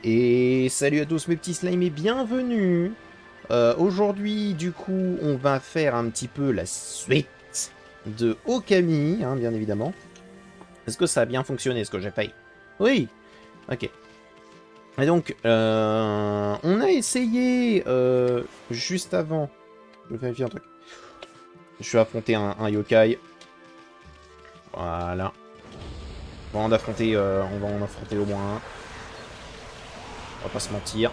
Et salut à tous mes petits slimes et bienvenue. Aujourd'hui, du coup, on va faire un petit peu la suite de Okami, hein, bien évidemment. Est-ce que ça a bien fonctionné, ce que j'ai fait? Oui. Ok. Et donc, on a essayé juste avant. Je vais vérifier un truc. Je vais affronter un yokai. Voilà. On va en affronter au moins un. On va pas se mentir.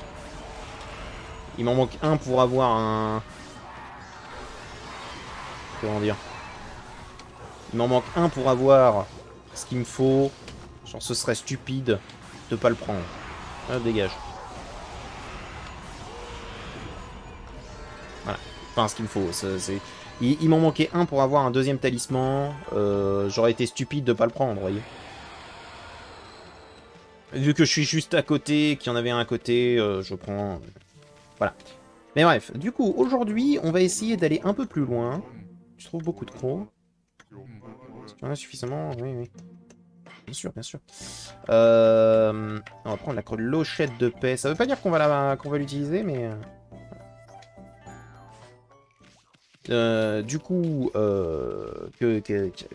Il m'en manque un pour avoir un... Comment dire? Il m'en manque un pour avoir ce qu'il me faut. Genre, ce serait stupide de pas le prendre. Ah, dégage. Voilà. Enfin, ce qu'il me faut. Il m'en manquait un pour avoir un deuxième talisman. J'aurais été stupide de pas le prendre, vous voyez. Vu que je suis juste à côté, qu'il y en avait un à côté, je prends... Voilà. Mais bref, du coup, aujourd'hui, on va essayer d'aller un peu plus loin. Je trouve beaucoup de crocs. Est-ce qu'il y en a suffisamment? Oui, oui. Bien sûr, bien sûr. On va prendre la clochette de paix. Ça veut pas dire qu'on va l'utiliser, mais... du coup,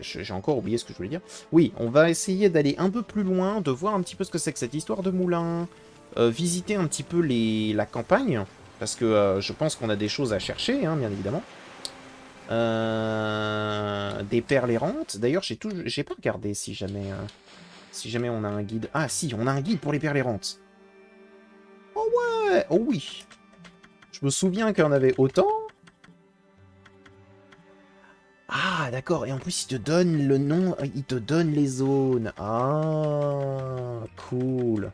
j'ai encore oublié ce que je voulais dire. Oui, on va essayer d'aller un peu plus loin, de voir un petit peu ce que c'est que cette histoire de moulin, visiter un petit peu la campagne, parce que je pense qu'on a des choses à chercher, hein, bien évidemment. Des perles errantes. D'ailleurs, j'ai pas regardé si jamais on a un guide. Ah si, on a un guide pour les perles errantes. Oh ouais, oh oui. Je me souviens qu'il y en avait autant. Ah, d'accord. Et en plus, il te donne le nom, il te donne les zones. Ah, cool.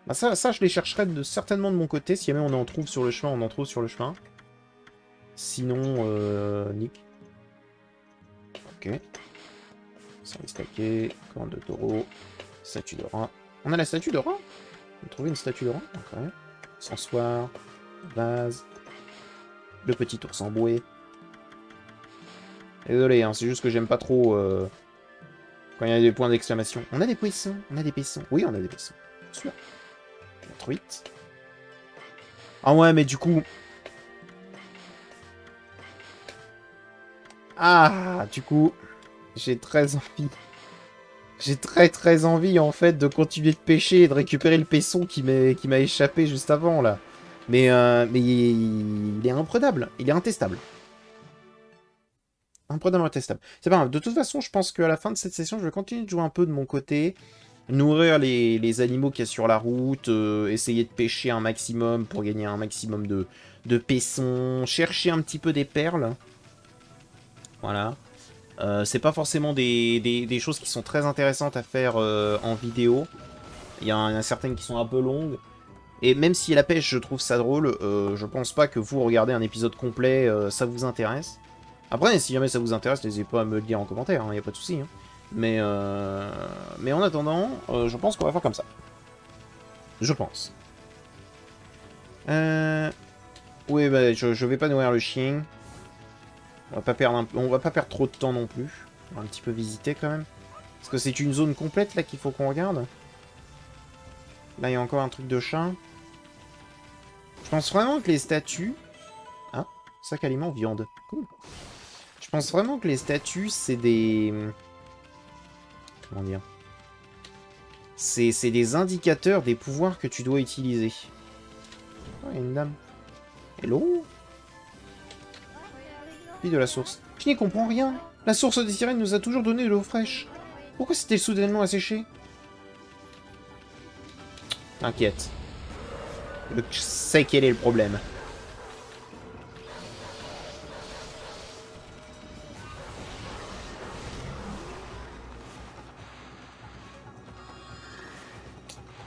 Bah ça, je les chercherai certainement de mon côté. Si jamais on en trouve sur le chemin, on en trouve sur le chemin. Sinon, nick. Ok. Service taquet, commande de taureau, statue de rat. On a la statue de rat? On a trouvé une statue de rat? Incroyable. Sensoir, vase, le petit ours en bouée. Désolé, hein, c'est juste que j'aime pas trop quand il y a des points d'exclamation. On a des poissons, on a des poissons. Oui, on a des poissons. Bien sûr. La truite. Ah ouais, mais du coup... Ah, du coup, j'ai très envie. J'ai très envie, en fait, de continuer de pêcher et de récupérer le paisson qui m'a échappé juste avant, là. Mais il est imprenable. Il est intestable. Imprenable, intestable. C'est pas grave. De toute façon, je pense qu'à la fin de cette session, je vais continuer de jouer un peu de mon côté. Nourrir les animaux qu'il y a sur la route. Essayer de pêcher un maximum pour gagner un maximum de paissons. Chercher un petit peu des perles. Voilà. C'est pas forcément des choses qui sont très intéressantes à faire en vidéo. Il y en a certaines qui sont un peu longues. Et même si la pêche, je trouve ça drôle, je pense pas que vous regardez un épisode complet, ça vous intéresse. Après, si jamais ça vous intéresse, n'hésitez pas à me le dire en commentaire, il n'y a pas de souci. Hein. Mais en attendant, je pense qu'on va faire comme ça. Je pense. Oui, bah, je vais pas nourrir le chien. On va pas perdre trop de temps non plus. On va un petit peu visiter quand même. Parce que c'est une zone complète là qu'il faut qu'on regarde. Là, il y a encore un truc de chat. Je pense vraiment que les statues... Ah, sac aliment viande. Cool. Je pense vraiment que les statues, c'est des... Comment dire? C'est des indicateurs des pouvoirs que tu dois utiliser. Oh, il y a une dame. Hello? Fille de la source. Je n'y comprends rien. La source des sirènes nous a toujours donné de l'eau fraîche. Pourquoi c'était soudainement asséché? T'inquiète. Je sais quel est le problème.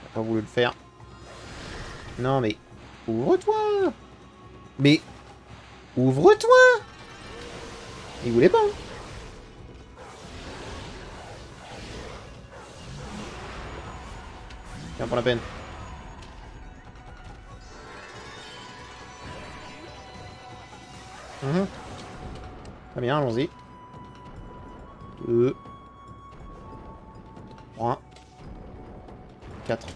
J'ai pas voulu le faire. Non mais... Ouvre-toi! Mais... Ouvre-toi! Il voulait pas. Hein. Tiens, pour la peine. Très bien, allons-y. 2... 3... 4...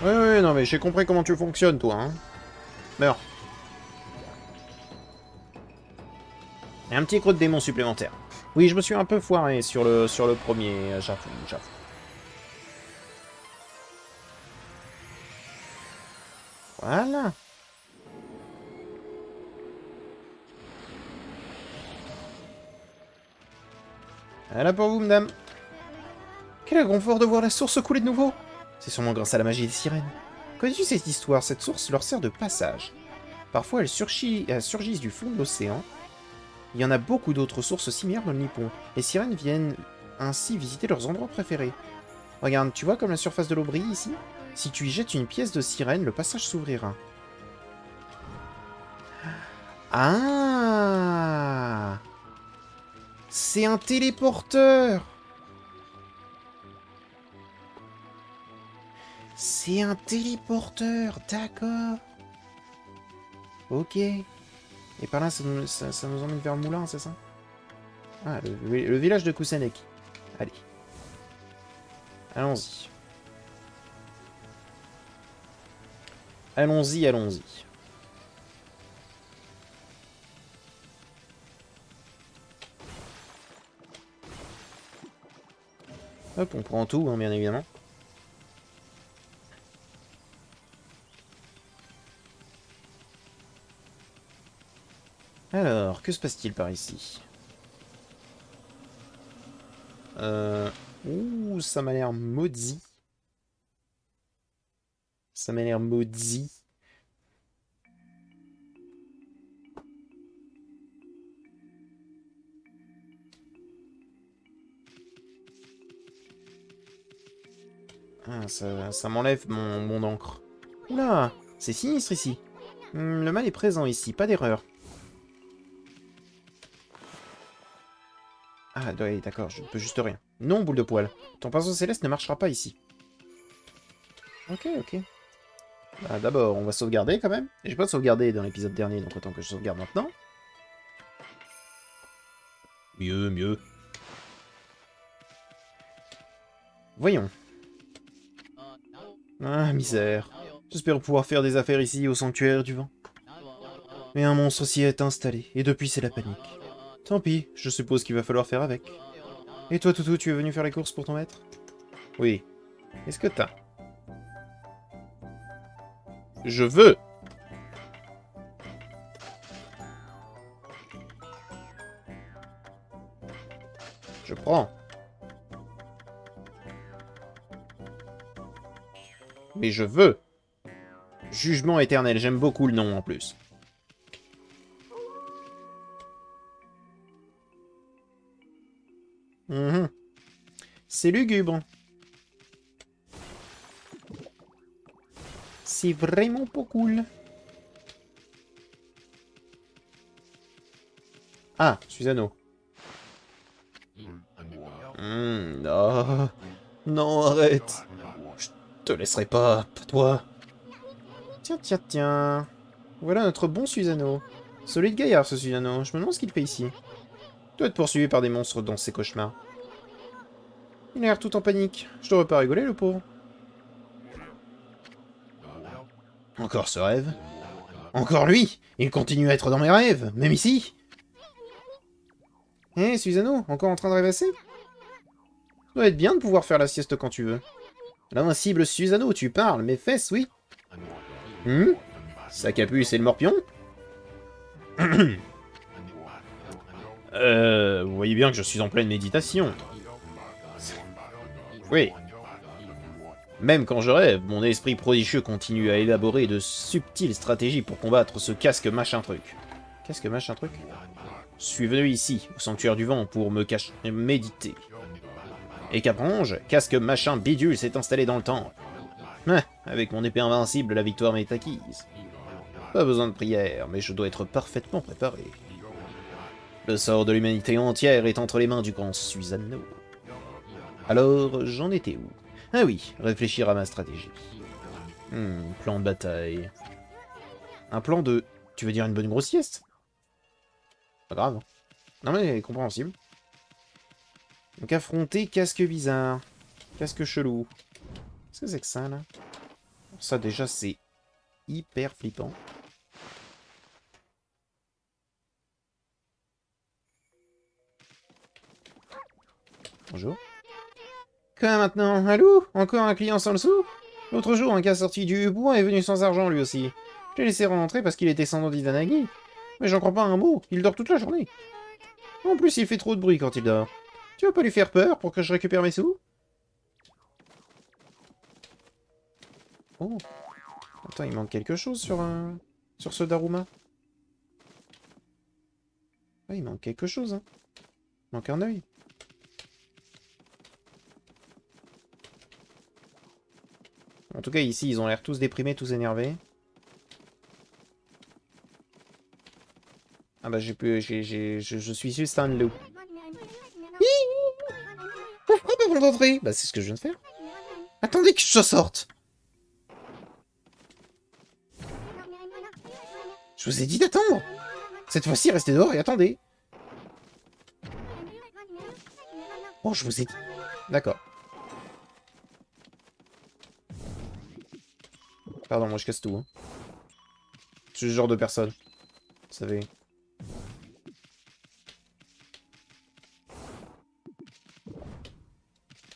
Ouais, ouais, non, mais j'ai compris comment tu fonctionnes, toi, hein. Meurs. Et un petit creux de démon supplémentaire. Oui, je me suis un peu foiré sur le premier, j'avoue, j'avoue. Voilà. Voilà pour vous, madame. Quel réconfort de voir la source couler de nouveau. C'est sûrement grâce à la magie des sirènes. Connais-tu cette histoire? Cette source leur sert de passage. Parfois, elles surgissent du fond de l'océan. Il y en a beaucoup d'autres sources similaires dans le Nippon. Les sirènes viennent ainsi visiter leurs endroits préférés. Regarde, tu vois comme la surface de l'eau brille ici? Si tu y jettes une pièce de sirène, le passage s'ouvrira. Ah! C'est un téléporteur! C'est un téléporteur, d'accord. Ok. Et par là, ça nous emmène vers le moulin, c'est ça? Ah, le village de Kusaneki. Allez. Allons-y. Allons-y, allons-y. Hop, on prend tout, hein, bien évidemment. Alors, que se passe-t-il par ici? Ouh, ça m'a l'air maudit. Ça m'a l'air maudit. Ah, ça m'enlève mon encre. Oula, c'est sinistre ici. Le mal est présent ici, pas d'erreur. Ah, ouais, d'accord, je ne peux juste rien. Non, boule de poil. Ton pinceau céleste ne marchera pas ici. Ok, ok. Bah, d'abord, on va sauvegarder quand même. J'ai pas sauvegardé dans l'épisode dernier, donc autant que je sauvegarde maintenant. Mieux, mieux. Voyons. Ah, misère. J'espère pouvoir faire des affaires ici, au sanctuaire du vent. Mais un monstre s'y est installé, et depuis c'est la panique. Tant pis, je suppose qu'il va falloir faire avec. Et toi, Toutou, tu es venu faire les courses pour ton maître? Oui. Est-ce que t'as? Je veux! Je prends. Mais je veux! Jugement éternel, j'aime beaucoup le nom en plus. C'est lugubre. C'est vraiment pas cool. Ah, Susanoo. Non. Non, arrête. Je te laisserai pas, toi. Tiens, tiens, tiens. Voilà notre bon Susanoo. Solide gaillard, ce Susanoo. Je me demande ce qu'il fait ici. Il doit être poursuivi par des monstres dans ses cauchemars. Il a l'air tout en panique. Je devrais pas rigoler, le pauvre. Encore ce rêve. Encore lui. Il continue à être dans mes rêves, même ici. Hé, Susanoo, encore en train de rêvasser? Ça doit être bien de pouvoir faire la sieste quand tu veux. L'invincible Susanoo, tu parles, mes fesses, oui. Sa capuce et le morpion? Vous voyez bien que je suis en pleine méditation. Oui. Même quand je rêve, mon esprit prodigieux continue à élaborer de subtiles stratégies pour combattre ce casque machin truc. Casque machin truc? Je suis venu ici, au sanctuaire du vent, pour me méditer. Et qu'apprends-je? Casque machin bidule s'est installé dans le temple. Avec mon épée invincible, la victoire m'est acquise. Pas besoin de prière, mais je dois être parfaitement préparé. Le sort de l'humanité entière est entre les mains du grand Susanoo. Alors, j'en étais où? Ah oui, réfléchir à ma stratégie. Plan de bataille. Un plan de... Tu veux dire une bonne grosse sieste? Pas grave. Non mais, compréhensible. Donc affronter casque bizarre. Casque chelou. Qu'est-ce que c'est que ça, là? Ça, déjà, c'est hyper flippant. Bonjour. Quoi maintenant? Allô? Encore un client sans le sou? L'autre jour, un gars sorti du bois est venu sans argent, lui aussi. Je l'ai laissé rentrer parce qu'il était descendant d'Izanagi. Mais j'en crois pas un mot, il dort toute la journée. En plus, il fait trop de bruit quand il dort. Tu veux pas lui faire peur pour que je récupère mes sous? Oh. Attends, il manque quelque chose sur ce Daruma. Ouais, il manque quelque chose, hein. Il manque un œil. En tout cas, ici, ils ont l'air tous déprimés, tous énervés. Ah bah, je suis juste un loup. Pourquoi pas vous d'entrer? Bah, c'est ce que je viens de faire. Attendez que je sorte. Je vous ai dit d'attendre. Cette fois-ci, restez dehors et attendez. Oh, je vous ai dit. D'accord. Pardon, moi je casse tout. Hein. Je suis ce genre de personne. Vous savez.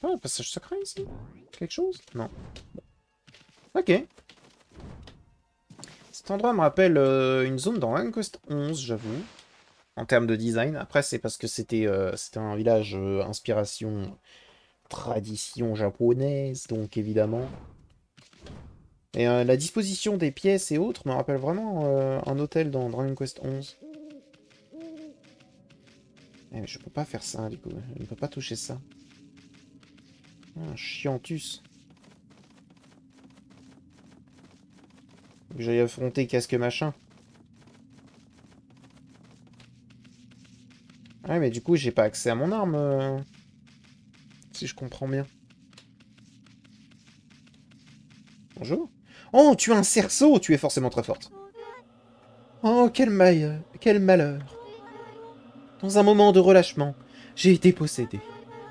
Oh, un passage secret ici? Quelque chose? Non. Ok. Cet endroit me rappelle une zone dans Dragon Quest 11, j'avoue. En termes de design. Après, c'est parce que c'était un village inspiration tradition japonaise, donc évidemment. Et la disposition des pièces et autres me rappelle vraiment un hôtel dans Dragon Quest 11. Eh, mais je peux pas faire ça, du coup. Je ne peux pas toucher ça. Ah, chiantus. Faut que j'aille affronter casque machin. Ouais, mais du coup, j'ai pas accès à mon arme. Si je comprends bien. Bonjour. Oh, tu as un cerceau. Tu es forcément très forte. Oh, quel malheur. Dans un moment de relâchement, j'ai été possédé.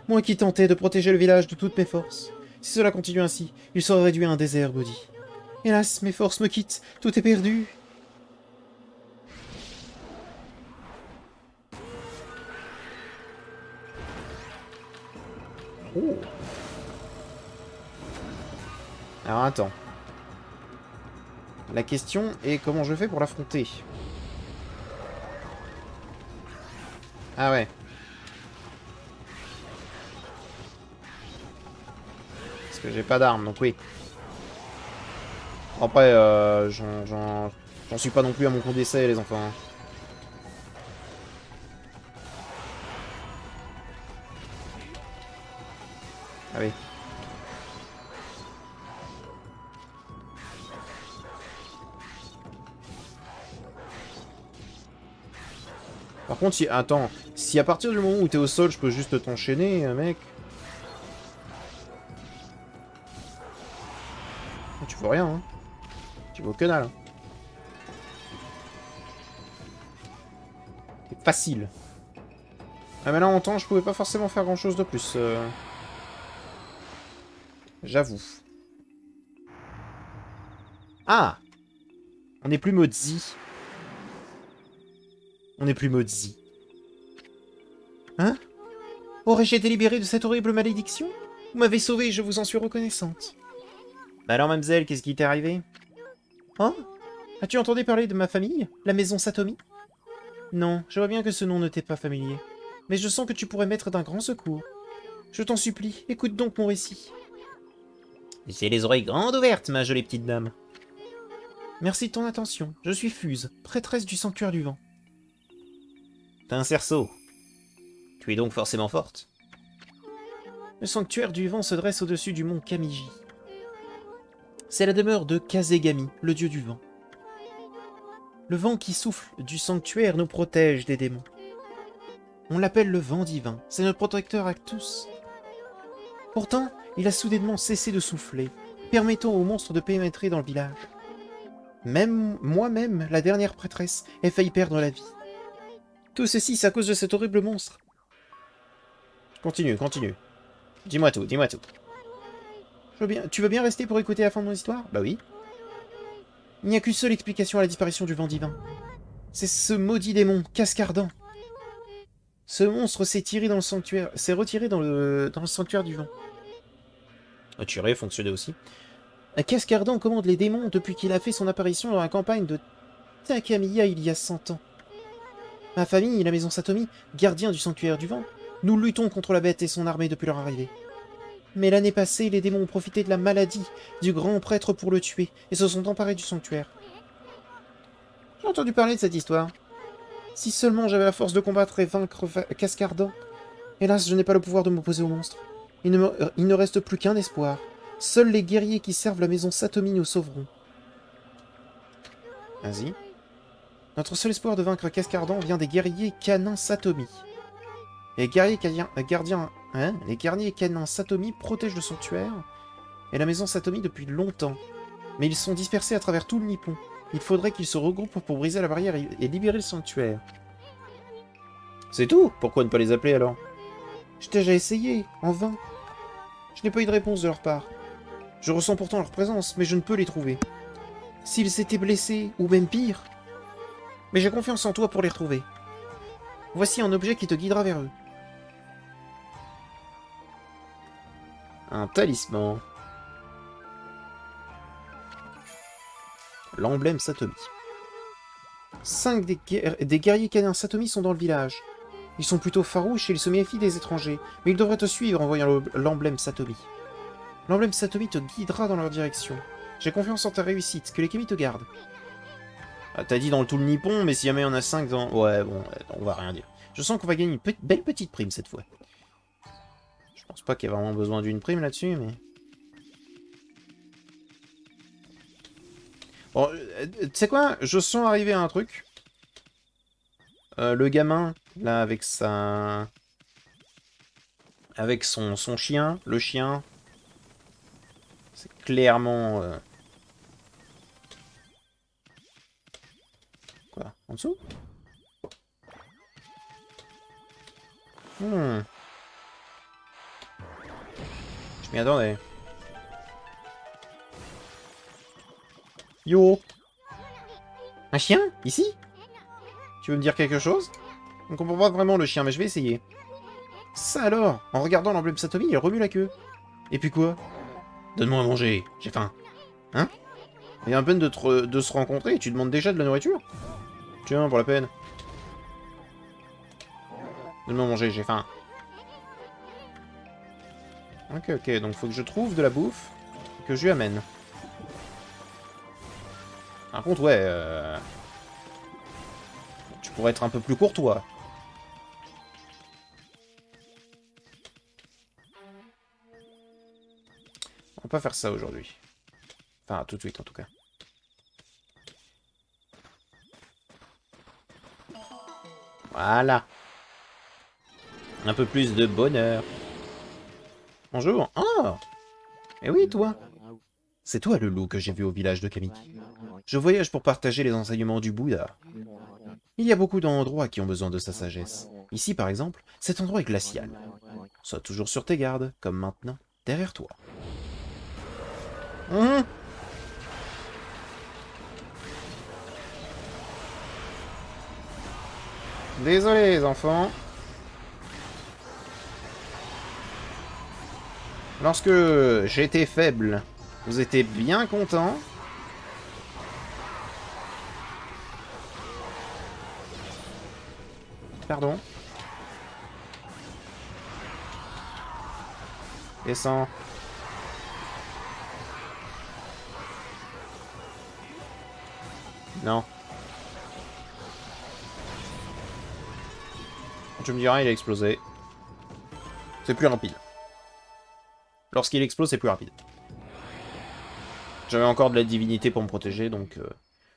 Moi qui tentais de protéger le village de toutes mes forces. Si cela continue ainsi, il sera réduit à un désert maudit. Hélas, mes forces me quittent. Tout est perdu. Oh. Alors attends. La question est comment je fais pour l'affronter. Ah ouais. Parce que j'ai pas d'arme, donc oui. Après, j'en suis pas non plus à mon compte d'essai, les enfants. Ah oui. Par contre, si... Attends. Si à partir du moment où t'es au sol, je peux juste t'enchaîner, mec... Tu vaux rien, hein. Tu vaux que dalle. Hein. C'est facile. Ah mais là, en temps, je pouvais pas forcément faire grand-chose de plus. J'avoue. Ah! On n'est plus mode Z. On n'est plus mode Z. Hein? Aurais-je été libéré de cette horrible malédiction? Vous m'avez sauvé et je vous en suis reconnaissante. Bah alors, mademoiselle, qu'est-ce qui t'est arrivé? Oh? As-tu entendu parler de ma famille? La maison Satomi? Non, je vois bien que ce nom ne t'est pas familier. Mais je sens que tu pourrais m'être d'un grand secours. Je t'en supplie, écoute donc mon récit. J'ai les oreilles grandes ouvertes, ma jolie petite dame. Merci de ton attention. Je suis Fuse, prêtresse du sanctuaire du vent. T'as un cerceau. Tu es donc forcément forte. Le sanctuaire du vent se dresse au-dessus du mont Kamiji. C'est la demeure de Kazegami, le dieu du vent. Le vent qui souffle du sanctuaire nous protège des démons. On l'appelle le vent divin, c'est notre protecteur à tous. Pourtant, il a soudainement cessé de souffler, permettant aux monstres de pénétrer dans le village. Même moi-même, la dernière prêtresse, ai failli perdre la vie. Tout ceci, c'est à cause de cet horrible monstre. Continue, continue. Dis-moi tout, dis-moi tout. Tu veux bien rester pour écouter la fin de mon histoire? Bah oui. Il n'y a qu'une seule explication à la disparition du vent divin. C'est ce maudit démon, Cascardan. Ce monstre s'est tiré dans le sanctuaire, s'est retiré dans le sanctuaire du vent. Tiré fonctionnait aussi. Cascardan commande les démons depuis qu'il a fait son apparition dans la campagne de Takamiya il y a 100 ans. Ma famille, la maison Satomi, gardien du sanctuaire du vent, nous luttons contre la bête et son armée depuis leur arrivée. Mais l'année passée, les démons ont profité de la maladie du grand prêtre pour le tuer et se sont emparés du sanctuaire. J'ai entendu parler de cette histoire. Si seulement j'avais la force de combattre et vaincre Cascardan. Hélas, je n'ai pas le pouvoir de m'opposer au monstre. Il ne reste plus qu'un espoir. Seuls les guerriers qui servent la maison Satomi nous sauveront. Vas-y. Notre seul espoir de vaincre Cascardan vient des guerriers canins Satomi. Les guerriers canins Satomi protègent le sanctuaire et la maison Satomi depuis longtemps. Mais ils sont dispersés à travers tout le Nippon. Il faudrait qu'ils se regroupent pour briser la barrière et libérer le sanctuaire. C'est tout? Pourquoi ne pas les appeler alors? J'ai déjà essayé, en vain. Je n'ai pas eu de réponse de leur part. Je ressens pourtant leur présence, mais je ne peux les trouver. S'ils s'étaient blessés, ou même pire. Mais j'ai confiance en toi pour les retrouver. Voici un objet qui te guidera vers eux. Un talisman. L'emblème Satomi. 5 des guerriers canins Satomi sont dans le village. Ils sont plutôt farouches et ils se méfient des étrangers, mais ils devraient te suivre en voyant l'emblème Satomi. L'emblème Satomi te guidera dans leur direction. J'ai confiance en ta réussite, que les Kami te gardent. Ah, t'as dit dans tout le Nippon, mais s'il y en a 5 dans... Ouais, bon, on va rien dire. Je sens qu'on va gagner une belle petite prime cette fois. Je pense pas qu'il y ait vraiment besoin d'une prime là-dessus, mais... Bon, tu sais quoi? Je sens arriver à un truc. Le gamin, là, avec sa... Avec son chien, le chien... C'est clairement... Quoi? En dessous? Je m'y attendais. Yo! Un chien? Ici? Tu veux me dire quelque chose? On comprend pas vraiment le chien, mais je vais essayer. Ça alors! En regardant l'emblème Satomi, il remue la queue. Et puis quoi? Donne-moi à manger, j'ai faim. Hein? Il y a un peine de se rencontrer et tu demandes déjà de la nourriture? Tiens, pour la peine. Donne-moi à manger, j'ai faim. Ok, donc faut que je trouve de la bouffe et que je lui amène. Par contre, ouais, tu pourrais être un peu plus courtois. On va pas faire ça aujourd'hui. Enfin, tout de suite, en tout cas. Voilà. Un peu plus de bonheur. Bonjour. Oh! Eh oui, toi. C'est toi le loup que j'ai vu au village de Kamiki. Je voyage pour partager les enseignements du Bouddha. Il y a beaucoup d'endroits qui ont besoin de sa sagesse. Ici, par exemple, cet endroit est glacial. Sois toujours sur tes gardes, comme maintenant, derrière toi. Désolé, les enfants. Lorsque j'étais faible, vous étiez bien contents. Pardon. Descends. Non. Tu me diras, il a explosé. C'est plus rapide. Lorsqu'il explose, c'est plus rapide. J'avais encore de la divinité pour me protéger, donc...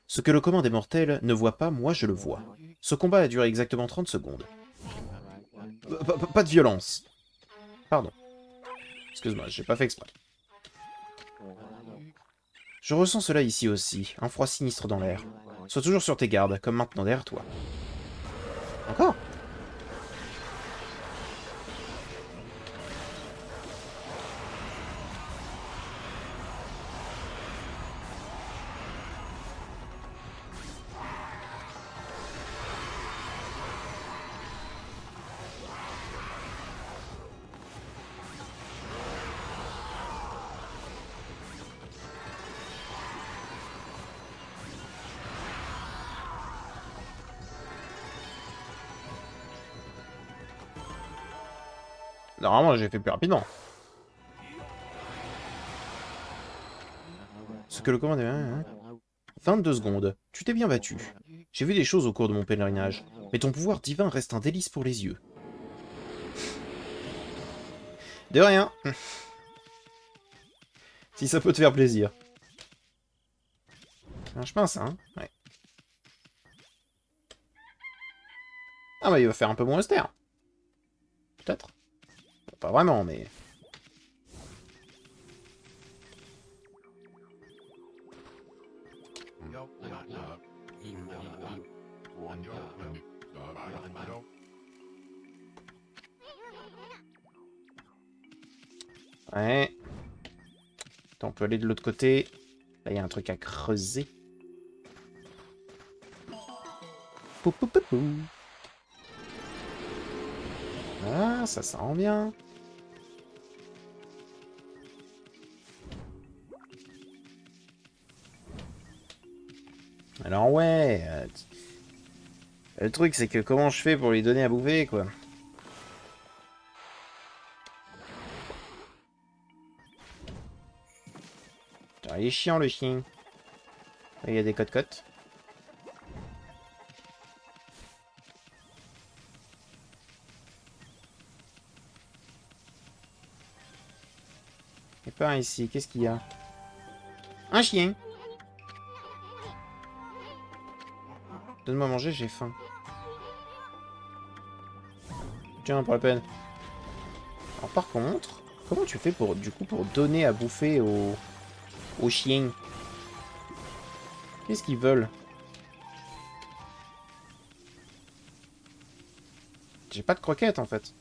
Ce que le commun des mortels ne voit pas, moi je le vois. Ce combat a duré exactement 30 secondes. Pas de violence. Pardon. Excuse-moi, j'ai pas fait exprès. Je ressens cela ici aussi, un froid sinistre dans l'air. Sois toujours sur tes gardes, comme maintenant derrière toi. Encore ? Normalement, j'ai fait plus rapidement. Ce que le commandant... 22 secondes. Tu t'es bien battu. J'ai vu des choses au cours de mon pèlerinage, mais ton pouvoir divin reste un délice pour les yeux. De rien. Si ça peut te faire plaisir. Un chemin, ça, hein? Ouais. Ah bah il va faire un peu moins austère. Peut-être. Pas vraiment, mais... Ouais. Attends, on peut aller de l'autre côté. Là, il y a un truc à creuser. Pou, pou, pou, pou. Ah, ça sent bien. Alors ouais... le truc, c'est que comment je fais pour lui donner à bouffer, quoi. Putain, il est chiant, le chien. Il y a des cotes-cotes. Et par ici, qu'est-ce qu'il y a? Un chien. Donne-moi à manger, j'ai faim. Tiens, pas la peine. Alors par contre, comment tu fais pour, du coup, pour donner à bouffer aux chiens? Qu'est-ce qu'ils veulent? J'ai pas de croquettes, en fait.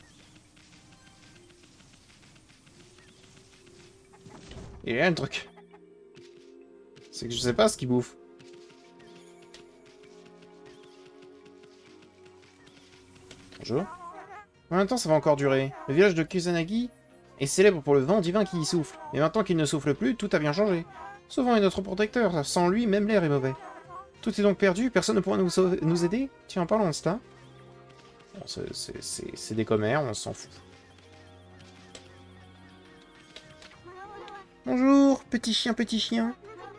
Et là, le truc. C'est que je sais pas ce qu'ils bouffent. Bonjour. Combien de temps ça va encore durer? Le village de Kusanagi est célèbre pour le vent divin qui y souffle. Et maintenant qu'il ne souffle plus, tout a bien changé. Ce vent est notre protecteur. Sans lui, même l'air est mauvais. Tout est donc perdu, personne ne pourra nous aider? Tiens, parlons de ça. Bon, c'est des commères, on s'en fout. Bonjour, petit chien, petit chien.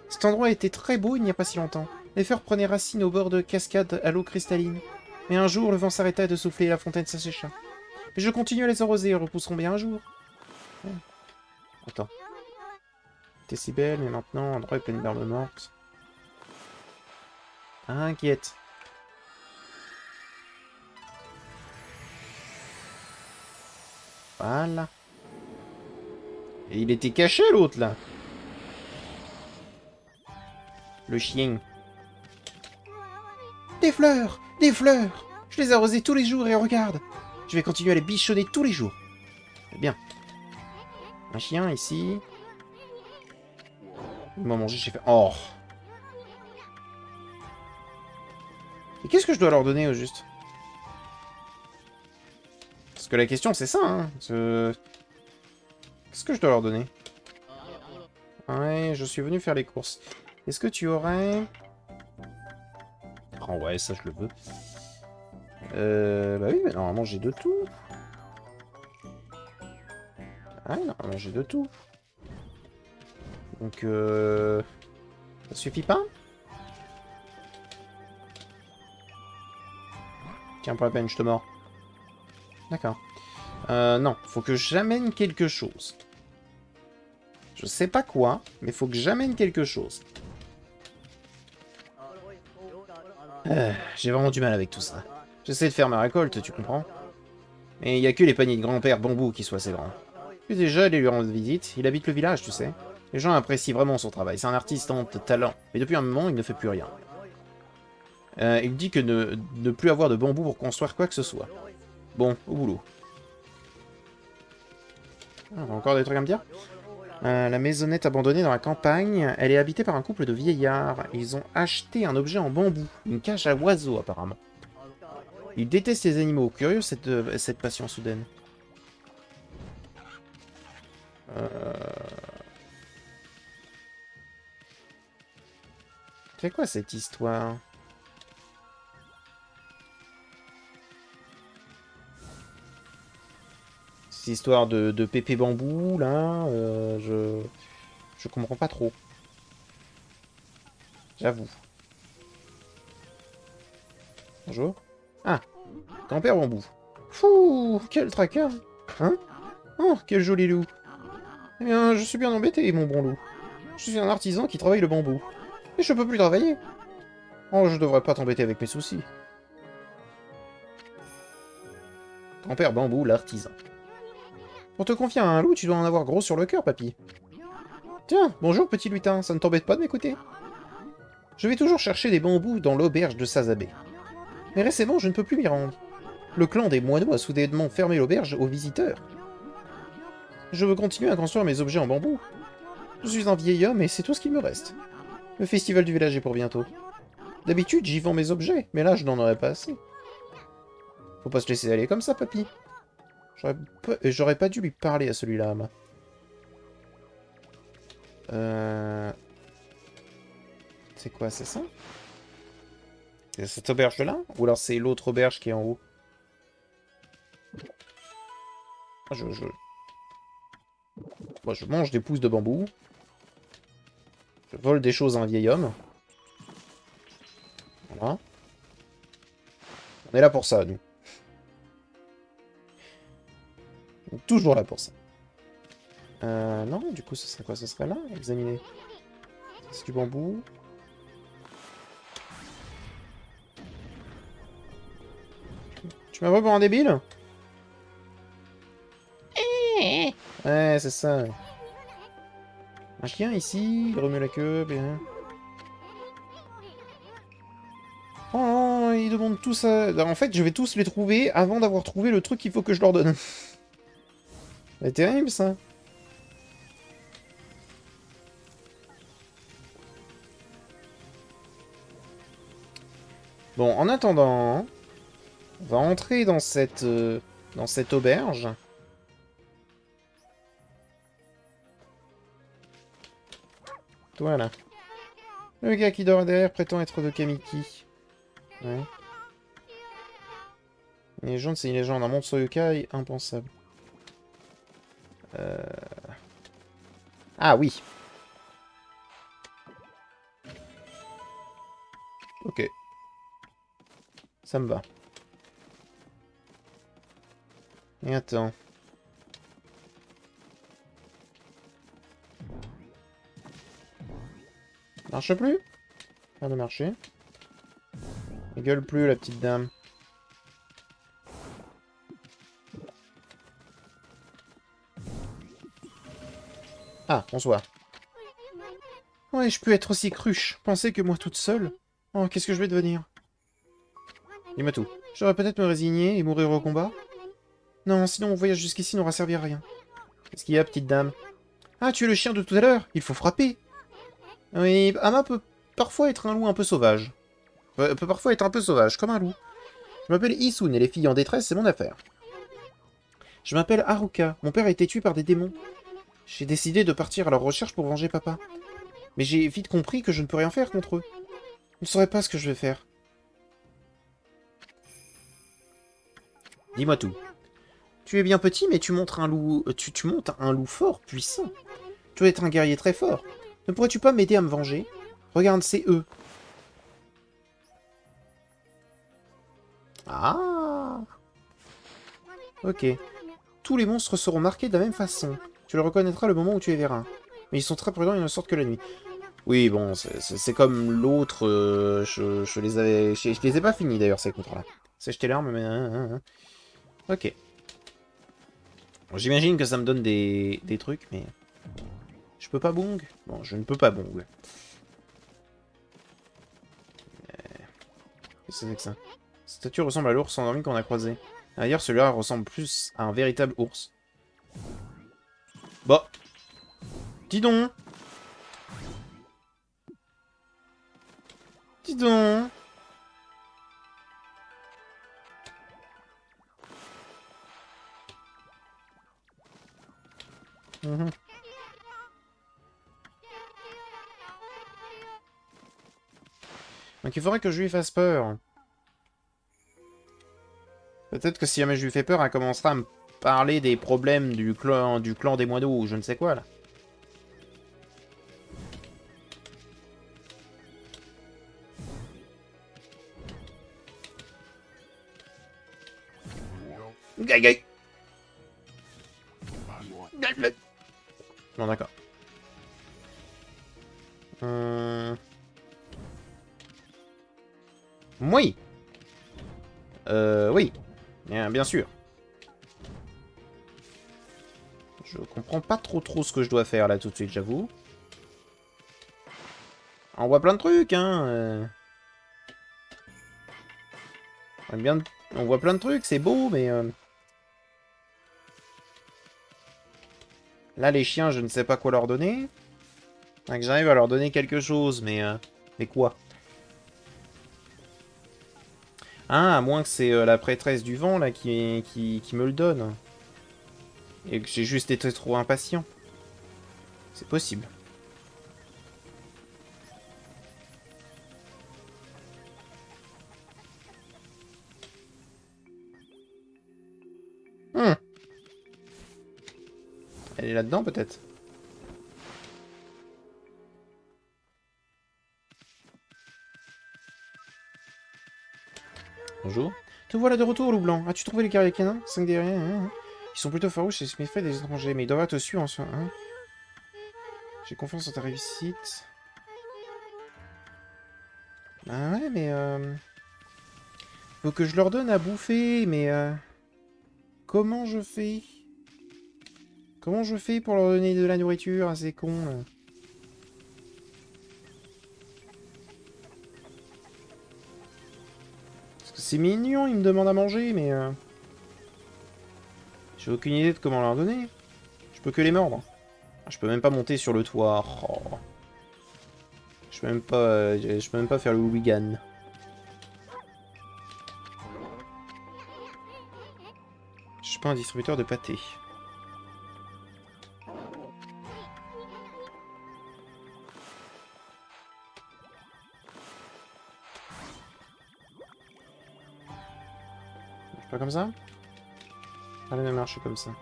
Cet endroit était très beau il n'y a pas si longtemps. Les fleurs prenaient racine au bord de cascades à l'eau cristalline. Mais un jour, le vent s'arrêta de souffler et la fontaine s'assécha. Mais je continue à les arroser, ils repousseront bien un jour. Ouais. Attends. T'es si belle, mais maintenant, l'endroit est plein d'herbes mortes. Inquiète. Voilà. Et il était caché, l'autre, là. Le chien. Des fleurs! Des fleurs! Je les arrosais tous les jours et regarde! Je vais continuer à les bichonner tous les jours. C'est bien. Un chien, ici. Il m'a mangé, j'ai fait... Oh! Et qu'est-ce que je dois leur donner, au juste? Parce que la question, c'est ça, hein. Qu'est-ce que je dois leur donner? Ouais, je suis venu faire les courses. Est-ce que tu aurais... Oh ouais, ça, je le veux. Bah oui, mais normalement, j'ai de tout. Ah, normalement, j'ai de tout. Donc, ça suffit pas? Tiens, pas la peine, je te mords. D'accord. Non, faut que j'amène quelque chose. Je sais pas quoi, mais faut que j'amène quelque chose. J'ai vraiment du mal avec tout ça. J'essaie de faire ma récolte, tu comprends? Mais il n'y a que les paniers de grand-père bambou qui soient assez grands. Je suis déjà allé lui rendre visite, il habite le village, tu sais. Les gens apprécient vraiment son travail, c'est un artiste en talent. Mais depuis un moment, il ne fait plus rien. Il dit que ne plus avoir de bambou pour construire quoi que ce soit. Bon, au boulot. Ah, on a encore des trucs à me dire? La maisonnette abandonnée dans la campagne, elle est habitée par un couple de vieillards. Ils ont acheté un objet en bambou, une cage à oiseaux apparemment. Ils détestent les animaux. Curieux cette passion soudaine. C'est quoi cette histoire? Cette histoire de pépé bambou, là, je comprends pas trop. J'avoue. Bonjour. Ah, grand-père bambou. Fouh, quel tracas. Hein? Oh, quel joli loup. Eh bien, je suis bien embêté, mon bon loup. Je suis un artisan qui travaille le bambou. Et je peux plus travailler. Oh, je devrais pas t'embêter avec mes soucis. Grand-père bambou, l'artisan. Pour te confier à un loup, tu dois en avoir gros sur le cœur, papy. Tiens, bonjour, petit lutin, ça ne t'embête pas de m'écouter? Je vais toujours chercher des bambous dans l'auberge de Sazabé. Mais récemment, je ne peux plus m'y rendre. Le clan des moineaux a soudainement fermé l'auberge aux visiteurs. Je veux continuer à construire mes objets en bambou. Je suis un vieil homme et c'est tout ce qu'il me reste. Le festival du village est pour bientôt. D'habitude, j'y vends mes objets, mais là, je n'en aurais pas assez. Faut pas se laisser aller comme ça, papy. J'aurais pas dû lui parler à celui-là, Ama. C'est quoi, c'est ça? C'est cette auberge-là? Ou alors c'est l'autre auberge qui est en haut? Ah, Moi, je mange des pousses de bambou. Je vole des choses à un vieil homme. Voilà. On est là pour ça, nous. On est toujours là pour ça. Non, du coup, ce serait quoi? Ce serait là, examiner. C'est du bambou. Tu m'as pris pour un débile? Ouais, c'est ça. Un chien ici, il remue la queue, bien. Oh, ils demandent tous à... En fait, je vais tous les trouver avant d'avoir trouvé le truc qu'il faut que je leur donne. C'est terrible, ça. Bon, en attendant, on va entrer dans cette auberge. Voilà. Le gars qui dort derrière prétend être de Kamiki. Ouais. Une légende, c'est une légende. Un monstre yokai impensable. Ah oui. Ok. Ça me va. Et attends. Marche plus? Pas de marcher. Elle gueule plus, la petite dame. Ah, bonsoir. Ouais, je peux être aussi cruche. Penser que moi toute seule. Oh, qu'est-ce que je vais devenir? Dis-moi tout. Je devrais peut-être me résigner et mourir au combat? Non, sinon mon voyage jusqu'ici n'aura servi à rien. Qu'est-ce qu'il y a, petite dame? Ah, tu es le chien de tout à l'heure? Il faut frapper. Oui, Ama peut parfois être un loup un peu sauvage. Peut parfois être un peu sauvage, comme un loup. Je m'appelle Isun et les filles en détresse, c'est mon affaire. Je m'appelle Haruka. Mon père a été tué par des démons. J'ai décidé de partir à leur recherche pour venger papa. Mais j'ai vite compris que je ne peux rien faire contre eux. Je ne saurais pas ce que je vais faire. Dis-moi tout. Tu es bien petit, mais tu montres un loup... Tu montes un loup fort, puissant. Tu dois être un guerrier très fort. Ne pourrais-tu pas m'aider à me venger? Regarde, c'est eux. Ah. Ok. Tous les monstres seront marqués de la même façon. Tu le reconnaîtras le moment où tu les verras. Mais ils sont très prudents et ne sortent que la nuit. Oui, bon, c'est comme l'autre. Je les avais... Je les ai pas finis, d'ailleurs, ces contrats-là. C'est jeter l'arme, mais... Ok. Bon, j'imagine que ça me donne des trucs, mais... Je peux pas bong? Bon, je ne peux pas bong. Qu'est-ce que c'est que ça? Cette statue ressemble à l'ours endormi qu'on a croisé. D'ailleurs, celui-là ressemble plus à un véritable ours. Bon. Dis donc. Dis donc. Donc il faudrait que je lui fasse peur. Peut-être que si jamais je lui fais peur, elle commencera parler des problèmes du clan des moineaux ou je ne sais quoi, là. Gaï, gaï. Non, d'accord. Oui. Oui. Bien sûr. Je comprends pas trop ce que je dois faire là tout de suite, j'avoue. On voit plein de trucs, hein. On voit plein de trucs, c'est beau, mais... Là, les chiens, je ne sais pas quoi leur donner. Faudrait que j'arrive à leur donner quelque chose, mais... Mais quoi? Ah, à moins que c'est la prêtresse du vent, là, qui me le donne. Et que j'ai juste été trop impatient. C'est possible. Elle est là-dedans, peut-être? Bonjour. Te voilà de retour, loup blanc. As-tu trouvé les guerriers canins? 5 guerriers, hein? Ils sont plutôt farouches et se méfient des étrangers, mais ils doivent te suivre en soi, hein? J'ai confiance en ta réussite. Ah ouais, mais faut que je leur donne à bouffer, mais comment je fais? Comment je fais pour leur donner de la nourriture à ces cons, là? Parce que c'est mignon, ils me demandent à manger, mais j'ai aucune idée de comment leur donner. Je peux que les mordre. Je peux même pas monter sur le toit. Oh. Je peux même pas faire le hooligan. Je suis pas un distributeur de pâté. Marche pas comme ça? Allez, ne marche comme ça. On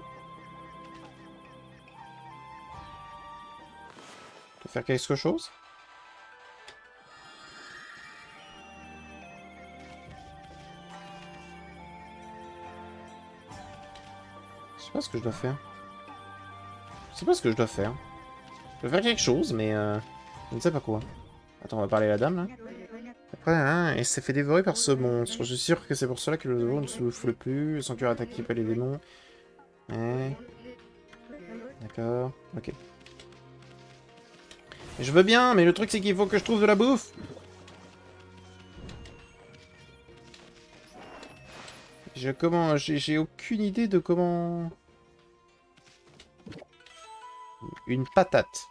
peut faire quelque chose? Je sais pas ce que je dois faire. Je sais pas ce que je dois faire. Je dois faire quelque chose, mais je ne sais pas quoi. Attends, on va parler à la dame, là. Après, hein, elle s'est fait dévorer par ce monstre. Je suis sûr que c'est pour cela que le dévot ne souffle plus, sans cœur attaqué par les démons. Ouais. D'accord, ok. Je veux bien, mais le truc c'est qu'il faut que je trouve de la bouffe. J'ai aucune idée de comment... Une patate.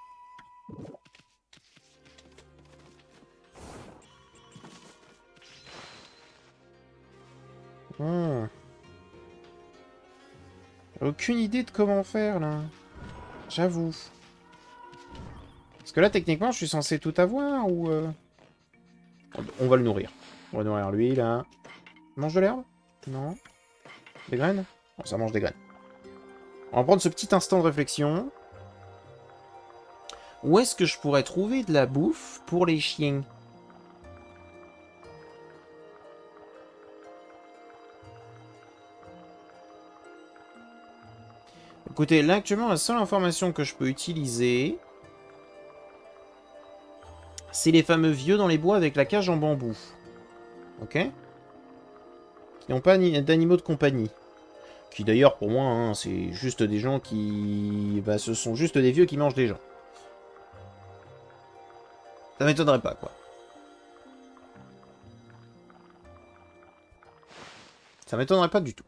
Hmm. Aucune idée de comment faire, là. J'avoue. Parce que là, techniquement, je suis censé tout avoir, ou... On va le nourrir. On va nourrir lui, là. Mange de l'herbe? Non. Des graines? Bon, ça mange des graines. On va prendre ce petit instant de réflexion. Où est-ce que je pourrais trouver de la bouffe pour les chiens? Écoutez, là actuellement, la seule information que je peux utiliser, c'est les fameux vieux dans les bois avec la cage en bambou. Ok? Qui n'ont pas d'animaux de compagnie. Qui d'ailleurs, pour moi, hein, c'est juste des gens qui... Bah, ce sont juste des vieux qui mangent des gens. Ça m'étonnerait pas, quoi. Ça m'étonnerait pas du tout.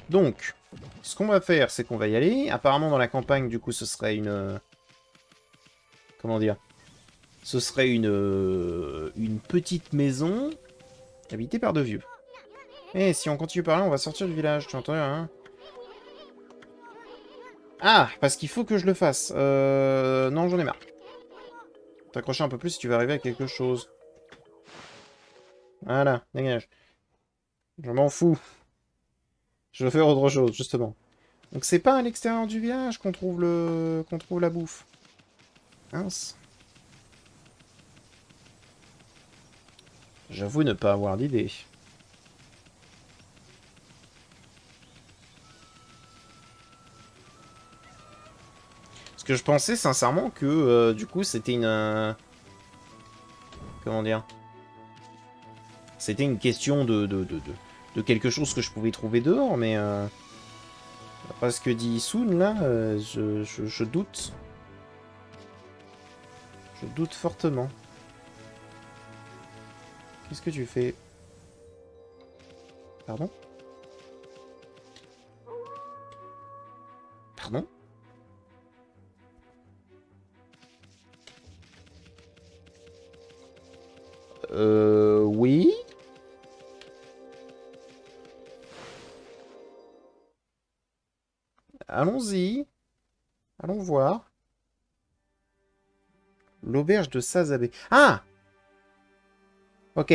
Donc, ce qu'on va faire, c'est qu'on va y aller. Apparemment, dans la campagne, du coup, ce serait une... Comment dire? Ce serait une petite maison habitée par deux vieux. Eh, si on continue par là, on va sortir du village. Tu entends, hein? Ah, parce qu'il faut que je le fasse. Non, j'en ai marre. T'accrocher un peu plus si tu veux arriver à quelque chose. Voilà, dégage. Je m'en fous. Je veux faire autre chose, justement. Donc c'est pas à l'extérieur du village qu'on trouve qu'on trouve la bouffe. Mince. J'avoue ne pas avoir d'idée. Parce que je pensais sincèrement que du coup c'était une... comment dire? C'était une question de quelque chose que je pouvais trouver dehors, mais... Après ce que dit Soon, là, je doute. Je doute fortement. Qu'est-ce que tu fais? Pardon? Pardon? Oui? Allons-y. Allons voir. L'auberge de Sazabe. Ah! Ok.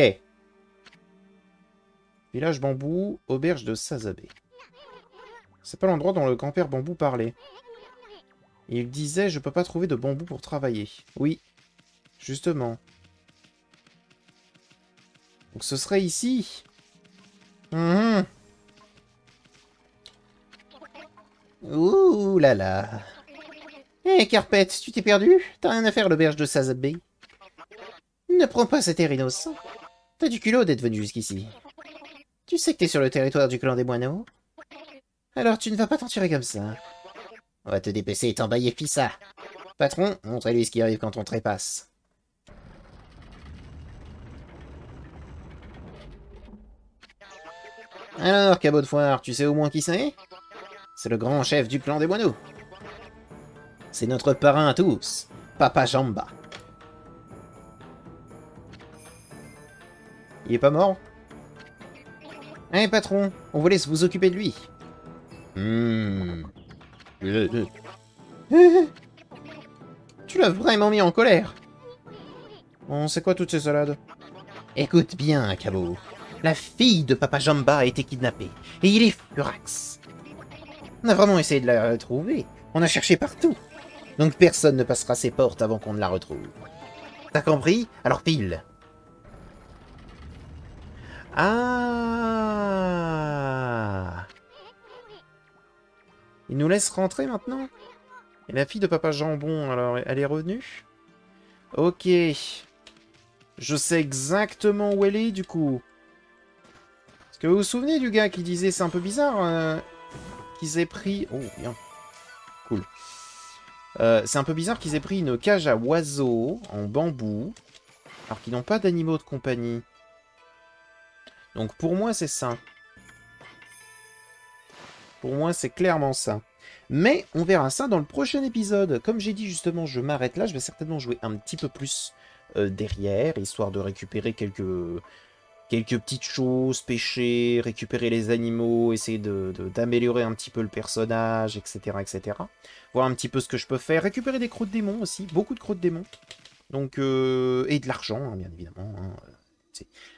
Village bambou, auberge de Sazabe. C'est pas l'endroit dont le grand-père bambou parlait. Il disait, je peux pas trouver de bambou pour travailler. Oui, justement. Donc ce serait ici. Mhm. Ouh là là. Hé, Carpet, tu t'es perdu? T'as rien à faire à l'auberge de Sazabe. Ne prends pas cet air innocent. T'as du culot d'être venu jusqu'ici. Tu sais que t'es sur le territoire du clan des moineaux? Alors tu ne vas pas t'en tirer comme ça. On va te dépêcher et t'embailler Fissa. Patron, montrez-lui ce qui arrive quand on trépasse. Alors, cabot de foire, tu sais au moins qui c'est? C'est le grand chef du clan des moineaux. C'est notre parrain à tous, Papa Jamba. Il est pas mort? Eh, patron, on vous laisse vous occuper de lui. Tu l'as vraiment mis en colère. Bon, c'est quoi toutes ces salades? Écoute bien, Cabot. La fille de Papa Jamba a été kidnappée, et il est furax. On a vraiment essayé de la retrouver. On a cherché partout. Donc personne ne passera ses portes avant qu'on ne la retrouve. T'as compris? Alors pile. Ah! Il nous laisse rentrer maintenant? Et la fille de Papa Jambon, alors, elle est revenue? Ok. Je sais exactement où elle est, du coup. Est-ce que vous vous souvenez du gars qui disait c'est un peu bizarre qu'ils aient pris... Oh, bien. Cool. C'est un peu bizarre qu'ils aient pris une cage à oiseaux en bambou, alors qu'ils n'ont pas d'animaux de compagnie. Donc pour moi, c'est ça. Pour moi, c'est clairement ça. Mais on verra ça dans le prochain épisode. Comme j'ai dit justement, je m'arrête là. Je vais certainement jouer un petit peu plus derrière, histoire de récupérer quelques petites choses, pêcher, récupérer les animaux, essayer d'améliorer un petit peu le personnage, etc., etc. Voir un petit peu ce que je peux faire. Récupérer des crocs de démons aussi, beaucoup de crocs de démons. Donc, et de l'argent, hein, bien évidemment. Hein.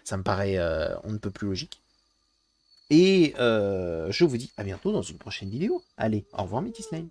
Ça me paraît on ne peut plus logique. Et je vous dis à bientôt dans une prochaine vidéo. Allez, au revoir Métis Slime.